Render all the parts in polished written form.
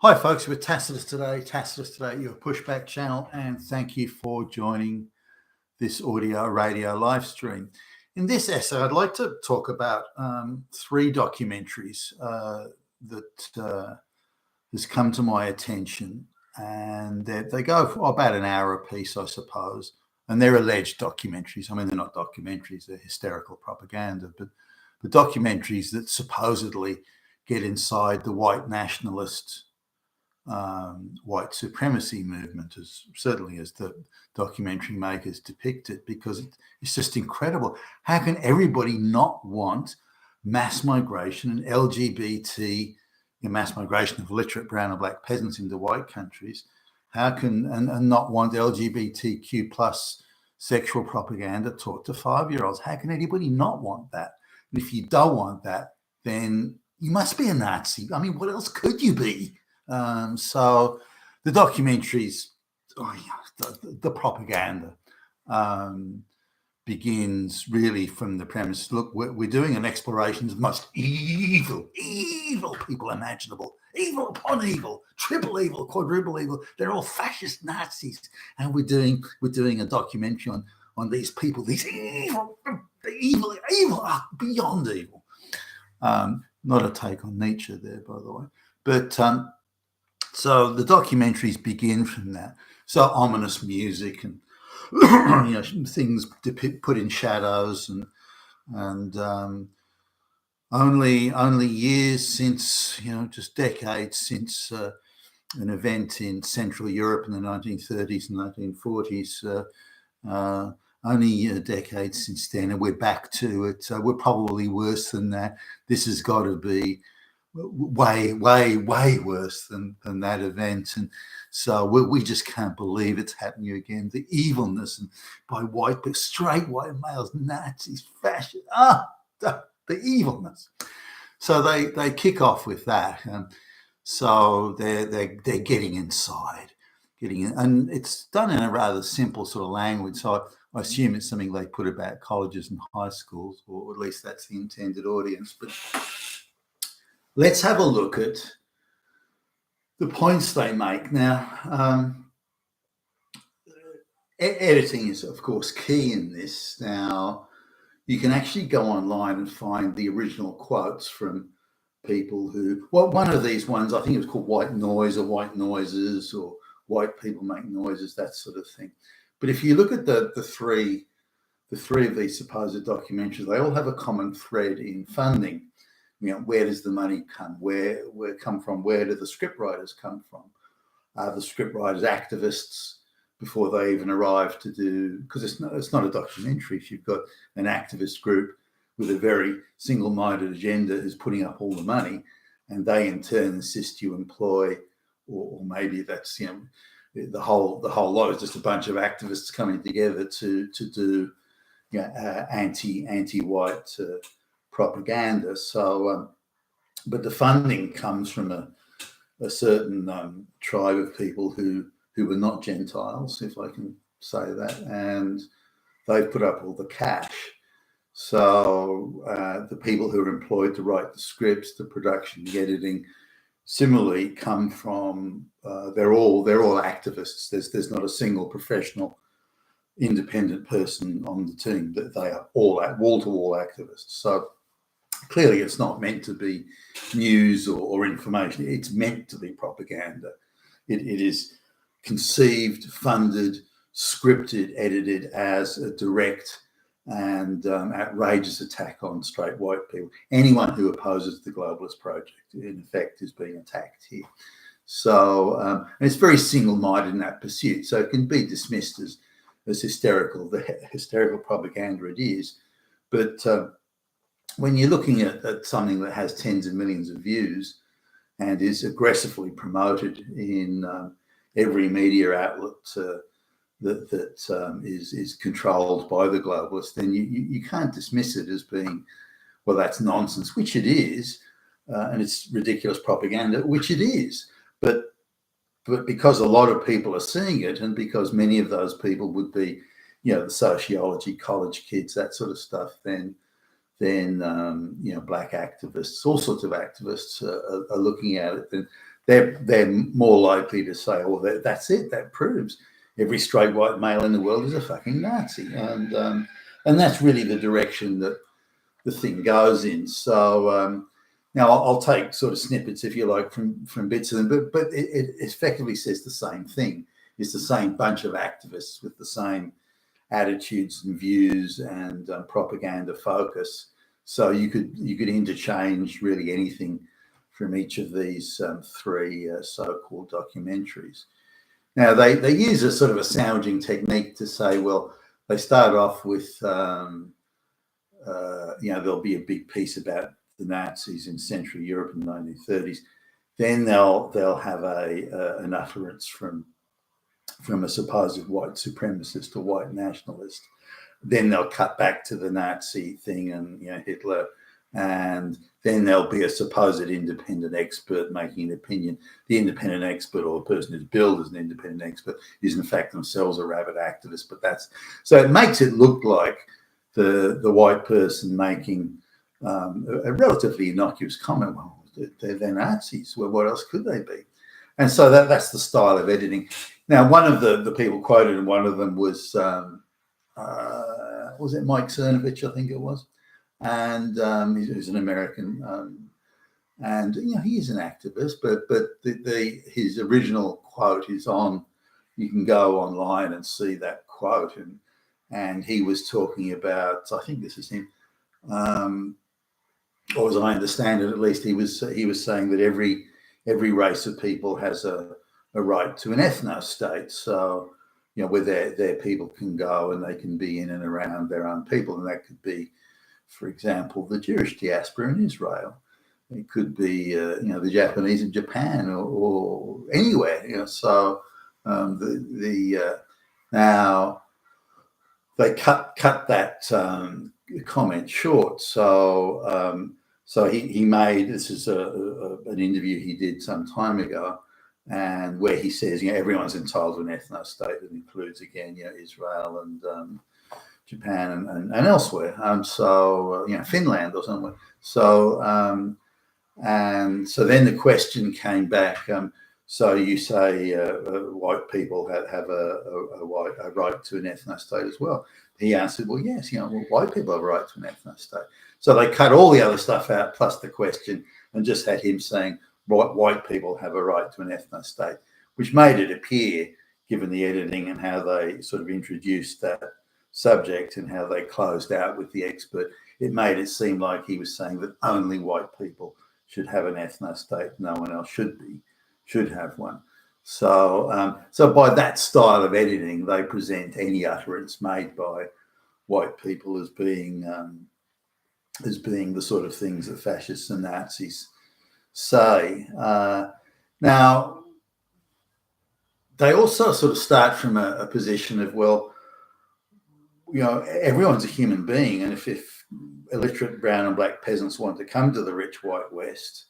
Hi, folks. We're Tacitus today. Tacitus today, your pushback channel, and thank you for joining this audio radio live stream. In this essay, I'd like to talk about three documentaries that has come to my attention, and they go for about an hour a piece, I suppose. And they're alleged documentaries. I mean, they're not documentaries; they're hysterical propaganda, but the documentaries that supposedly get inside the white nationalist white supremacy movement, as certainly as the documentary makers depict it, because it's just incredible. How can everybody not want mass migration and LGBT, mass migration of literate brown and black peasants into white countries? How can and not want LGBTQ plus sexual propaganda taught to 5-year-olds? How can anybody not want that? And if you don't want that, then you must be a Nazi. I mean, what else could you be? So the documentaries, the propaganda begins really from the premise, look, we're doing an exploration of the most evil people imaginable, evil upon evil, triple evil, quadruple evil. They're all fascist Nazis. And we're doing a documentary on these people, these evil, beyond evil. Not a take on Nietzsche there, by the way. But so the documentaries begin from that. So ominous music and things put in shadows, and only years since, just decades since an event in Central Europe in the 1930s and 1940s. Only decades since then, and we're back to it. We're probably worse than that. This has got to be way worse than that event. And so we just can't believe it's happening again. The evilness and by straight white males, Nazis, fascists, the evilness. So they kick off with that. So they're getting inside, and it's done in a rather simple sort of language. So I assume it's something they put about colleges and high schools, or at least that's the intended audience. But let's have a look at the points they make. Now, editing is, of course, key in this. Now, you can actually go online and find the original quotes from people who, one of these ones, I think it was called White Noise or White Noises or White People Make Noises, that sort of thing. But if you look at the three of these supposed documentaries, they all have a common thread in funding. Where does the money come? Where come from? Where do the scriptwriters come from? Are the scriptwriters activists before they even arrive to do? Because it's not a documentary. If you've got an activist group with a very single-minded agenda who's putting up all the money, and they in turn insist you employ, or maybe that's the whole lot is just a bunch of activists coming together to do anti-white propaganda. So, but the funding comes from a certain tribe of people who were not Gentiles, if I can say that, and they put up all the cash. So the people who are employed to write the scripts, the production, the editing, similarly come from. They're all activists. There's not a single professional independent person on the team. That they are all wall-to-wall activists. So clearly it's not meant to be news or information. It's meant to be propaganda. It is conceived, funded, scripted, edited as a direct and outrageous attack on straight white people. Anyone who opposes the globalist project, in effect, is being attacked here. So and it's very single-minded in that pursuit. So it can be dismissed as hysterical, the hysterical propaganda it is. But when you're looking at something that has tens of millions of views and is aggressively promoted in every media outlet that is controlled by the globalists, then you can't dismiss it as being, well, that's nonsense, which it is, and it's ridiculous propaganda, which it is. But because a lot of people are seeing it, and because many of those people would be, the sociology, college kids, that sort of stuff, then black activists, all sorts of activists are looking at it. they're more likely to say, "Oh, that's it. That proves every straight white male in the world is a fucking Nazi," and that's really the direction that the thing goes in. So now I'll take sort of snippets, if you like, from bits of them, but it effectively says the same thing. It's the same bunch of activists with the same attitudes and views and propaganda focus. So you could interchange really anything from each of these three so-called documentaries. Now they use a sort of a sandwiching technique to say, well, they start off with there'll be a big piece about the Nazis in Central Europe in the 1930s. Then they'll have an utterance from a supposed white supremacist or white nationalist. Then they'll cut back to the Nazi thing and Hitler, and then there'll be a supposed independent expert making an opinion. The independent expert, or the person who's billed as an independent expert, is in fact themselves a rabid activist. But so it makes it look like the white person making a relatively innocuous comment. Well, they're Nazis. Well, what else could they be? And so that's the style of editing. Now, one of the people quoted, and one of them was it Mike Cernovich, I think it was, and he's an American, and he is an activist, but his original quote is on. You can go online and see that quote, and he was talking about, I think this is him, or as I understand it, at least he was saying that every race of people has a right to an ethno-state. So, where their people can go and they can be in and around their own people. And that could be, for example, the Jewish diaspora in Israel. It could be, the Japanese in Japan or anywhere. So now they cut that comment short. So he made, this is an interview he did some time ago, and where he says, everyone's entitled to an ethno-state that includes, again, Israel and Japan and elsewhere. Finland or somewhere. So and so then the question came back. So you say white people have a right to an ethno-state as well? He answered, well, yes, white people have a right to an ethno-state. So they cut all the other stuff out plus the question and just had him saying white people have a right to an ethno-state, which made it appear, given the editing and how they sort of introduced that subject and how they closed out with the expert, it made it seem like he was saying that only white people should have an ethno-state, no one else should have one. So by that style of editing, they present any utterance made by white people as being the sort of things that fascists and Nazis say. Now, they also sort of start from a position of, well, everyone's a human being, and if illiterate brown and black peasants want to come to the rich white West,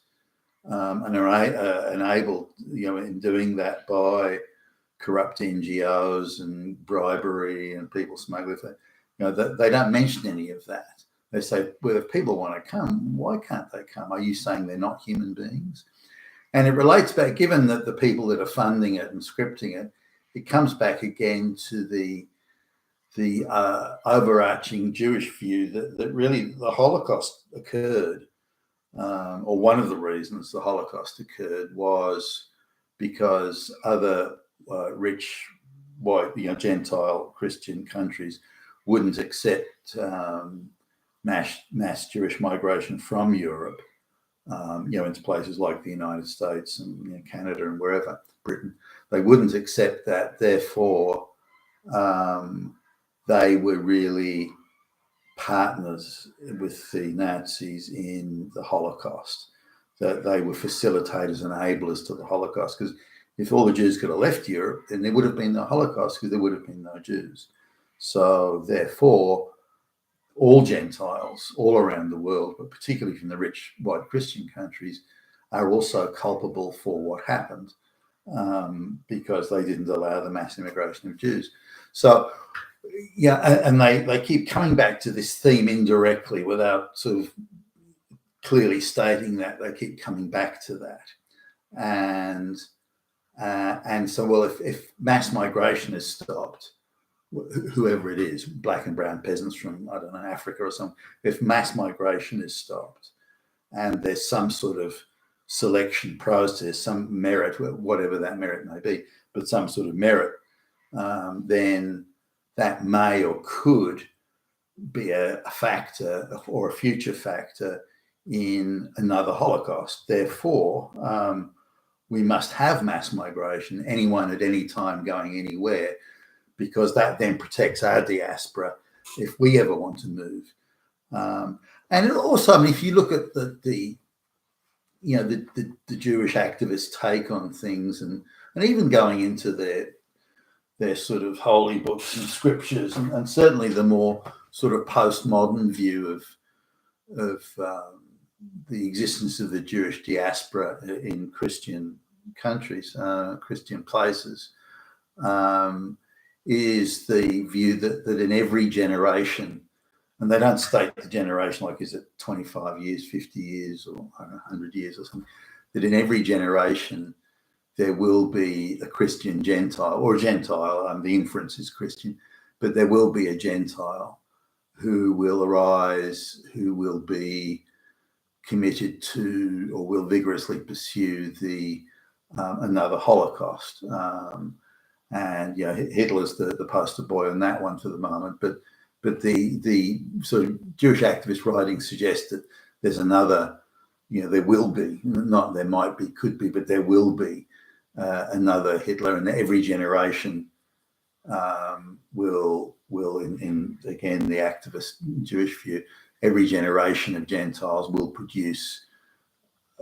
and are enabled, in doing that by corrupt NGOs and bribery and people smuggling, they don't mention any of that. They say, well, if people want to come, why can't they come? Are you saying they're not human beings? And it relates back, given that the people that are funding it and scripting it, it comes back again to the overarching Jewish view that really the Holocaust occurred, or one of the reasons the Holocaust occurred was because other rich white, Gentile Christian countries wouldn't accept mass Jewish migration from Europe, into places like the United States and Canada and wherever, Britain. They wouldn't accept that. Therefore, they were really partners with the Nazis in the Holocaust, that they were facilitators and enablers to the Holocaust. Because if all the Jews could have left Europe, then there would have been no Holocaust, because there would have been no Jews. So therefore, all Gentiles all around the world, but particularly from the rich white Christian countries, are also culpable for what happened, because they didn't allow the mass immigration of Jews. So, and they keep coming back to this theme indirectly without sort of clearly stating that. They keep coming back to that. and so, well, if mass migration is stopped, whoever it is, black and brown peasants from, I don't know, Africa or something, if mass migration is stopped and there's some sort of selection process, some merit, whatever that merit may be, but some sort of merit, then that may or could be a factor or a future factor in another Holocaust. Therefore, we must have mass migration, anyone at any time going anywhere, because that then protects our diaspora if we ever want to move. And also, I mean, if you look at the Jewish activists' take on things, and even going into their sort of holy books and scriptures, and certainly the more sort of postmodern view of the existence of the Jewish diaspora in Christian countries, Christian places, is the view that in every generation, and they don't state the generation like, is it 25 years, 50 years, or 100 years or something, that in every generation there will be a Christian Gentile, or a Gentile, the inference is Christian, but there will be a Gentile who will arise, who will be committed to, or will vigorously pursue another Holocaust. And Hitler's the poster boy on that one for the moment, but the sort of Jewish activist writings suggest that there's another, there will be, not there might be, could be, but there will be another Hitler, and every generation will in again the activist Jewish view, every generation of Gentiles will produce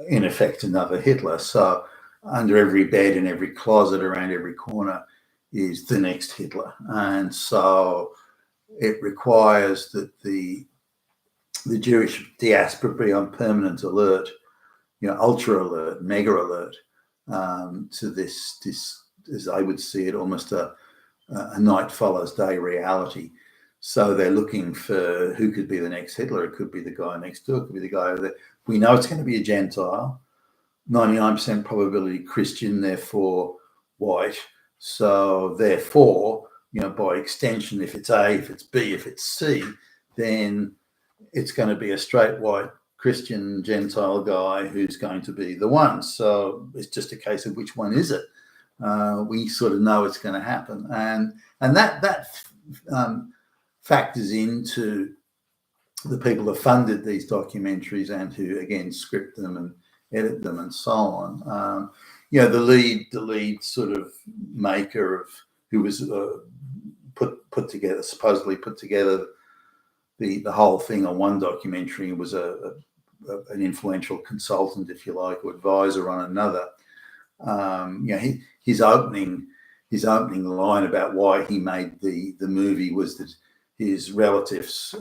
in effect another Hitler. So under every bed, in every closet, around every corner is the next Hitler. And so it requires that the Jewish diaspora be on permanent alert, ultra alert, mega alert, to this, as I would see it, almost a night follows day reality. So they're looking for who could be the next Hitler. It could be the guy next door, it could be the guy over there. We know it's going to be a Gentile, 99% probability Christian, therefore white. So therefore, by extension, if it's A, if it's B, if it's C, then it's going to be a straight white Christian Gentile guy who's going to be the one. So it's just a case of which one is it. We sort of know it's going to happen, and that factors into the people who funded these documentaries and who again script them and edit them and so on. The lead sort of maker of who was supposedly put together the whole thing on one documentary, and was an influential consultant, if you like, or advisor on another. His opening line about why he made the movie was that his relatives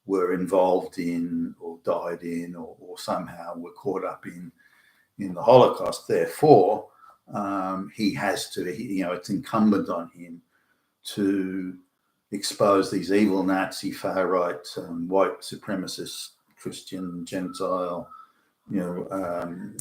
were involved in, or died in, or somehow were caught up in the Holocaust. Therefore, he has to, it's incumbent on him to expose these evil Nazi far-right white supremacist Christian Gentile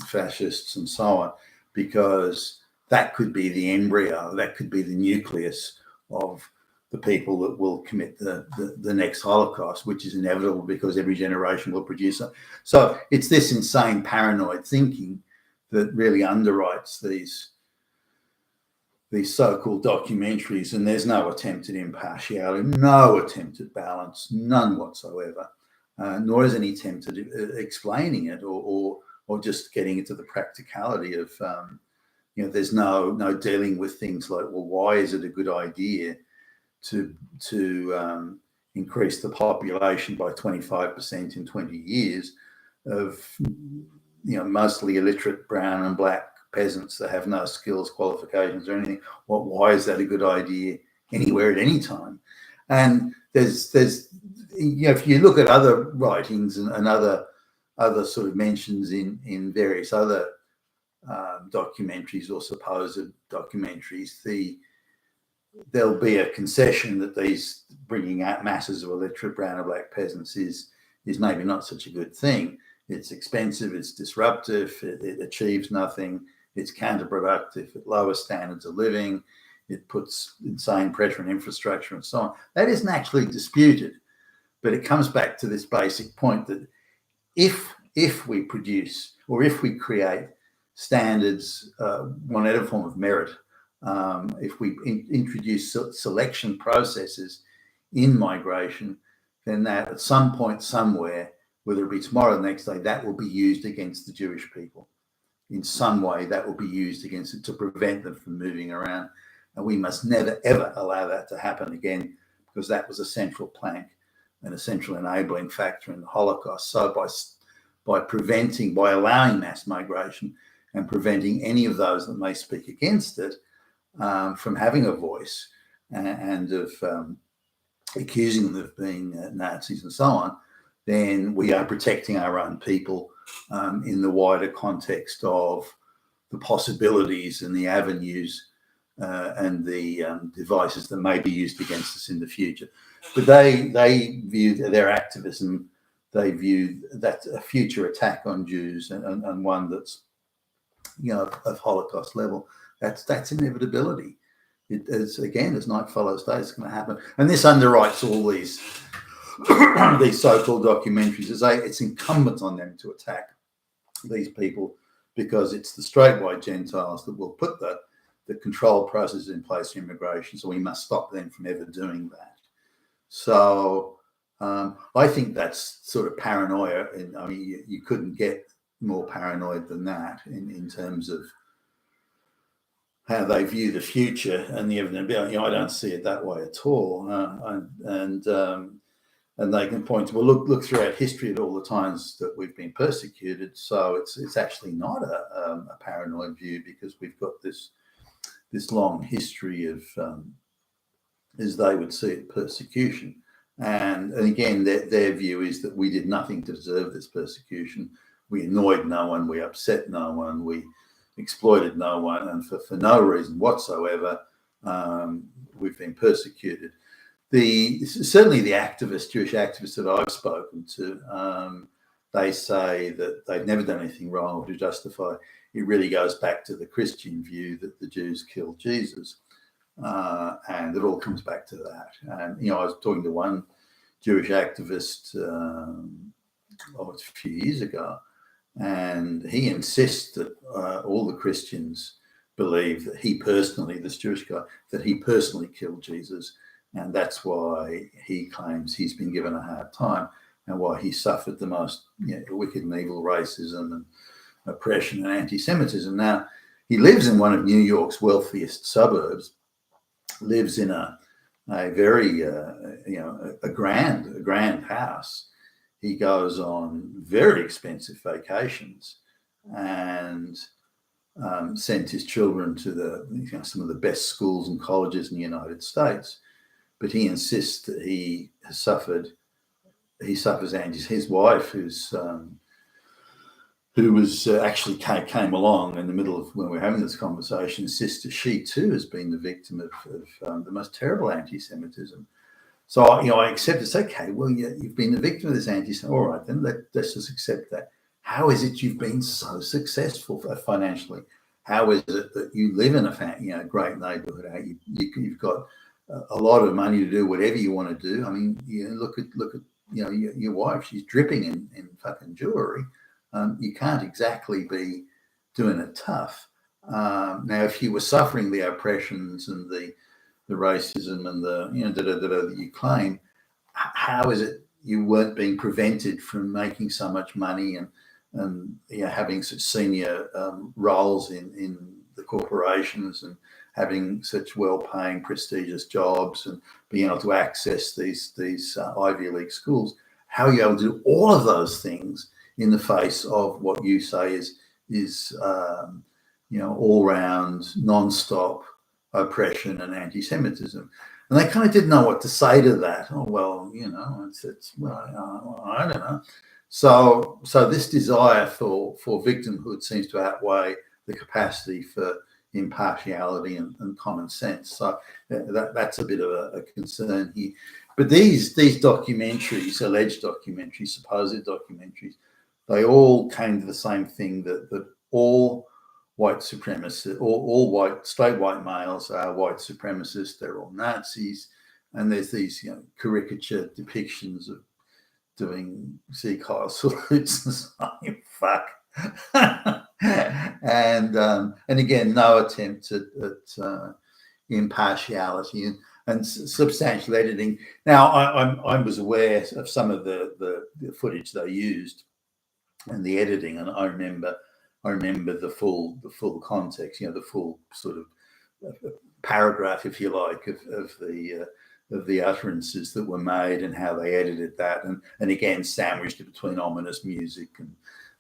fascists and so on, because that could be the embryo, that could be the nucleus of the people that will commit the next Holocaust, which is inevitable because every generation will produce it. So it's this insane paranoid thinking that really underwrites these so-called documentaries, and there's no attempt at impartiality, no attempt at balance, none whatsoever, nor is any attempt at explaining it or just getting into the practicality of, there's no dealing with things like, well, why is it a good idea to increase the population by 25% in 20 years of, mostly illiterate brown and black peasants that have no skills, qualifications, or anything? Well, why is that a good idea anywhere at any time? And there's if you look at other writings and other sort of mentions in various other documentaries or supposed documentaries, there'll be a concession that these bringing out masses of illiterate brown and black peasants is maybe not such a good thing. It's expensive, it's disruptive, it achieves nothing, it's counterproductive, it lowers standards of living, it puts insane pressure on infrastructure and so on. That isn't actually disputed, but it comes back to this basic point that if we produce or if we create standards, whatever form of merit, if we introduce selection processes in migration, then that at some point somewhere, whether it be tomorrow or the next day, that will be used against the Jewish people. In some way, that will be used against it to prevent them from moving around. And we must never, ever allow that to happen again, because that was a central plank, an essential enabling factor in the Holocaust. So by allowing mass migration and preventing any of those that may speak against it from having a voice and of accusing them of being Nazis and so on, then we are protecting our own people in the wider context of the possibilities and the avenues and the devices that may be used against us in the future. But they view their activism, they view that a future attack on Jews and one that's, of Holocaust level, that's inevitability. It is, again, as night follows day, it's going to happen. And this underwrites all these these so-called documentaries. It's incumbent on them to attack these people, because it's the straight white Gentiles that will put the control process in place for immigration. So we must stop them from ever doing that. So I think that's sort of paranoia. And I mean, you couldn't get more paranoid than that in terms of how they view the future and the inevitability. I don't see it that way at all. And they can point to, well, look throughout history at all the times that we've been persecuted. So it's actually not a paranoid view, because we've got this long history of, as they would see it, persecution. And again, their view is that we did nothing to deserve this persecution. We annoyed no one, we upset no one, we exploited no one, and for no reason whatsoever, we've been persecuted. Certainly the Jewish activists that I've spoken to, they say that they've never done anything wrong to justify. It really goes back to the Christian view that the Jews killed Jesus, and it all comes back to that. And I was talking to one Jewish activist a few years ago, and he insists that all the Christians believe that he personally, this Jewish guy, that he personally killed Jesus. And that's why he claims he's been given a hard time, and why he suffered the most wicked and evil racism and oppression and anti-Semitism. Now, he lives in one of New York's wealthiest suburbs, lives in a very, a grand house. He goes on very expensive vacations and sent his children to some of the best schools and colleges in the United States. But he insists that he suffers his wife, who was actually came along in the middle of when we were having this conversation, insists that she too has been the victim of the most terrible anti-Semitism. So I accept it's okay. Well, you've been the victim of this anti-Semitism. All right, then let's just accept that. How is it you've been so successful financially? How is it that you live in a great neighborhood? You've got a lot of money to do whatever you want to do. I mean, look at your wife. She's dripping in fucking jewelry. You can't exactly be doing it tough. Now, if you were suffering the oppressions and the racism and the that you claim, how is it you weren't being prevented from making so much money and having such senior roles in the corporations and having such well-paying, prestigious jobs and being able to access these Ivy League schools? How are you able to do all of those things in the face of what you say is all-round, non-stop oppression and anti-Semitism? And they kind of didn't know what to say to that. Oh, well, I don't know. So this desire for victimhood seems to outweigh the capacity for impartiality and common sense. So that's a bit of a concern here. But these documentaries, alleged documentaries, supposed documentaries, they all came to the same thing, that all white supremacists, all white, straight white males are white supremacists. They're all Nazis. And there's these, you know, caricature depictions of doing sea Kyle salutes and saying fuck. And again, no attempt at impartiality and substantial editing. Now, I was aware of some of the footage they used and the editing, and I remember the full context, you know, the full sort of paragraph, if you like, of the utterances that were made and how they edited that, and again sandwiched it between ominous music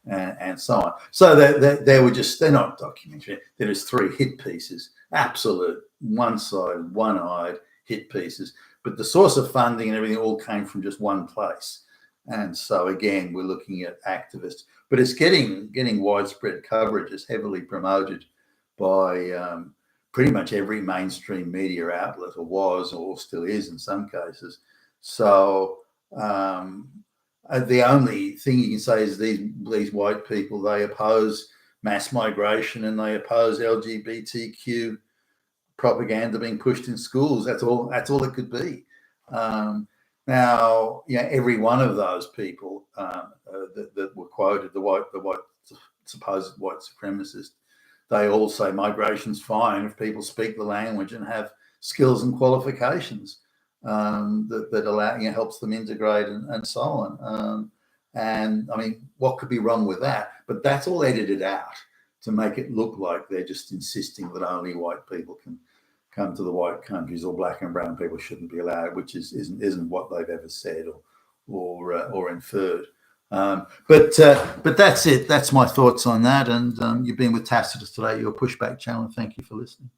and so on. So they were just, they're not documentary. They're just three hit pieces, absolute one-sided, one-eyed hit pieces. But the source of funding and everything all came from just one place. And so again, we're looking at activists, but it's getting widespread coverage. It's heavily promoted by pretty much every mainstream media outlet, or was, or still is in some cases. So the only thing you can say is these white people, they oppose mass migration and they oppose LGBTQ propaganda being pushed in schools. That's all it could be. Now, yeah, every one of those people that were quoted, the supposed white supremacists, they all say migration's fine if people speak the language and have skills and qualifications that allow, you know, helps them integrate and so on. And I mean, what could be wrong with that? But that's all edited out to make it look like they're just insisting that only white people can come to the white countries, or black and brown people shouldn't be allowed, which isn't what they've ever said or inferred. But that's it. That's my thoughts on that. And you've been with Tacitus today, your Pushback channel. Thank you for listening.